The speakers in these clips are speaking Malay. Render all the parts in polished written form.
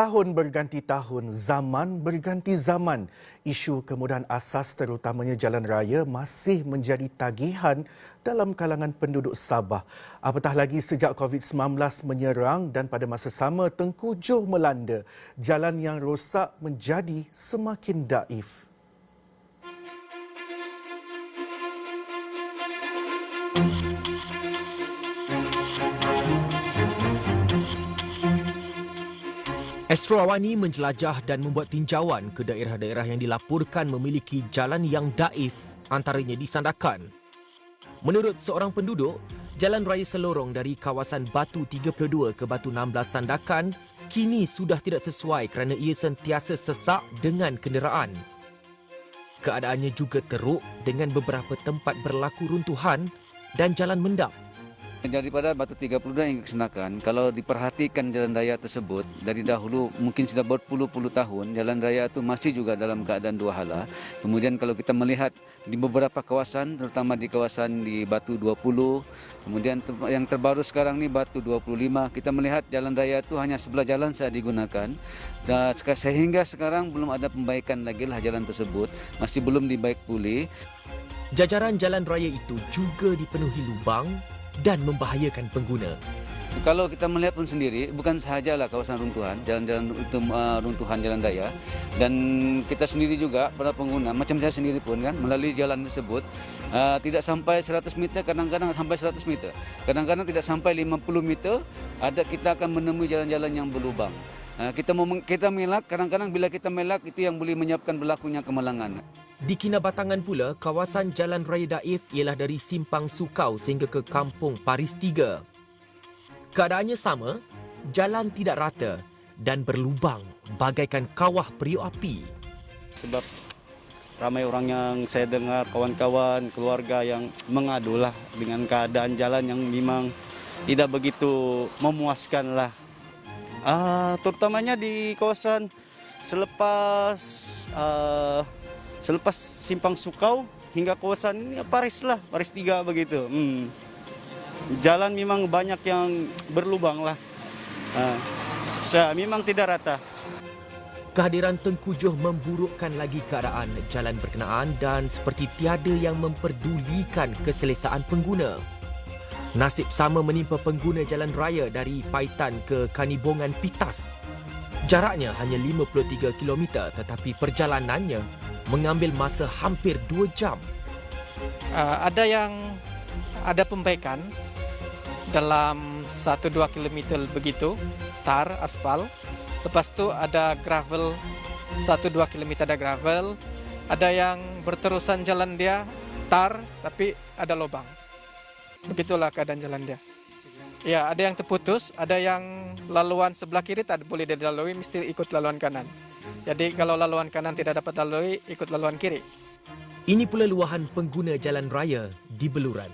Tahun berganti tahun, zaman berganti zaman. Isu kemudahan asas terutamanya jalan raya masih menjadi tagihan dalam kalangan penduduk Sabah. Apatah lagi sejak COVID-19 menyerang dan pada masa sama tengkujuh melanda, jalan yang rosak menjadi semakin daif. Astro Awani menjelajah dan membuat tinjauan ke daerah-daerah yang dilaporkan memiliki jalan yang daif, antaranya di Sandakan. Menurut seorang penduduk, jalan raya selorong dari kawasan Batu 32 ke Batu 16 Sandakan kini sudah tidak sesuai kerana ia sentiasa sesak dengan kenderaan. Keadaannya juga teruk dengan beberapa tempat berlaku runtuhan dan jalan mendap. Daripada Batu 32 hingga ke Sandakan, kalau diperhatikan jalan raya tersebut, dari dahulu mungkin sudah berpuluh-puluh tahun, jalan raya itu masih juga dalam keadaan dua hala. Kemudian kalau kita melihat di beberapa kawasan, terutama di kawasan di Batu 20, kemudian yang terbaru sekarang ni Batu 25, kita melihat jalan raya itu hanya sebelah jalan saja digunakan. Sehingga sekarang belum ada pembaikan lagi lah jalan tersebut, masih belum dibaik pulih. Jajaran jalan raya itu juga dipenuhi lubang dan membahayakan pengguna. Kalau kita melihat pun sendiri, bukan sahajalah kawasan runtuhan, jalan-jalan runtuhan jalan raya, dan kita sendiri juga para pengguna, macam saya sendiri pun kan, melalui jalan tersebut, tidak sampai 100 meter, kadang-kadang sampai 100 meter, kadang-kadang tidak sampai 50 meter, kita akan menemui jalan-jalan yang berlubang. Kita melak, kadang-kadang bila kita melak, itu yang boleh menyiapkan berlakunya kemalangan. Di Kinabatangan pula, kawasan jalan raya daif ialah dari Simpang Sukau sehingga ke Kampung Paris 3. Keadaannya sama, jalan tidak rata dan berlubang bagaikan kawah periuk api. Sebab ramai orang yang saya dengar, kawan-kawan, keluarga yang mengadulah dengan keadaan jalan yang memang tidak begitu memuaskan lah. Terutamanya di kawasan selepas Simpang Sukau hingga kawasan Paris 3 begitu. Jalan memang banyak yang berlubang lah. Memang tidak rata. Kehadiran tengkujuh memburukkan lagi keadaan jalan berkenaan dan seperti tiada yang memperdulikan keselesaan pengguna. Nasib sama menimpa pengguna jalan raya dari Paitan ke Kanibongan Pitas. Jaraknya hanya 53 km tetapi perjalanannya mengambil masa hampir 2 jam. Ada pembaikan dalam 1-2 km begitu, tar, aspal. Lepas tu ada gravel, 1-2 km ada gravel. Ada yang berterusan jalan dia, tar, tapi ada lubang. Begitulah keadaan jalan dia. Ya, ada yang terputus, ada yang laluan sebelah kiri tak boleh dilalui, mesti ikut laluan kanan. Jadi kalau laluan kanan tidak dapat lalui, ikut laluan kiri. Ini pula luahan pengguna jalan raya di Beluran.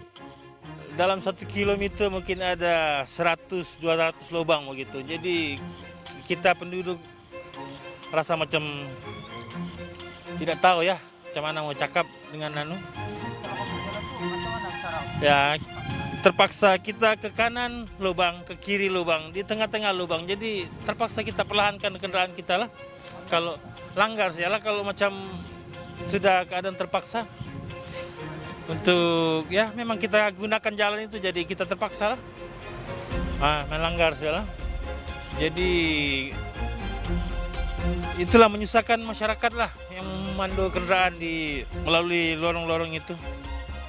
Dalam 1 kilometer mungkin ada 100-200 lubang begitu. Jadi kita penduduk rasa macam tidak tahu ya macam mana mau cakap dengan Ya, terpaksa kita ke kanan lubang, ke kiri lubang, di tengah-tengah lubang. Jadi terpaksa kita perlahankan kendaraan kita lah. Kalau langgar sajalah, kalau macam sudah keadaan terpaksa. Untuk ya memang kita gunakan jalan itu, jadi kita terpaksa lah. Melanggar sajalah. Jadi itulah menyusahkan masyarakat lah yang memandu kendaraan melalui lorong-lorong itu.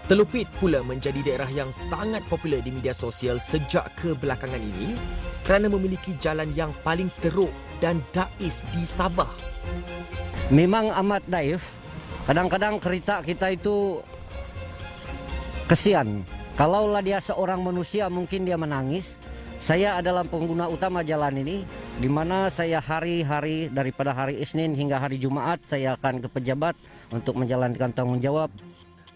Telupit pula menjadi daerah yang sangat popular di media sosial sejak kebelakangan ini kerana memiliki jalan yang paling teruk dan daif di Sabah. Memang amat daif. Kadang-kadang kereta kita itu kesian. Kalaulah dia seorang manusia mungkin dia menangis. Saya adalah pengguna utama jalan ini, di mana saya hari-hari daripada hari Isnin hingga hari Jumaat saya akan ke pejabat untuk menjalankan tanggung jawab.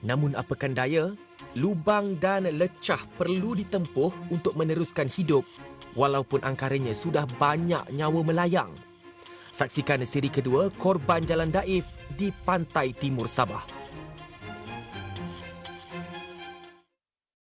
Namun apakan daya, lubang dan lecah perlu ditempuh untuk meneruskan hidup walaupun angkaranya sudah banyak nyawa melayang. Saksikan siri kedua korban jalan daif di pantai timur Sabah.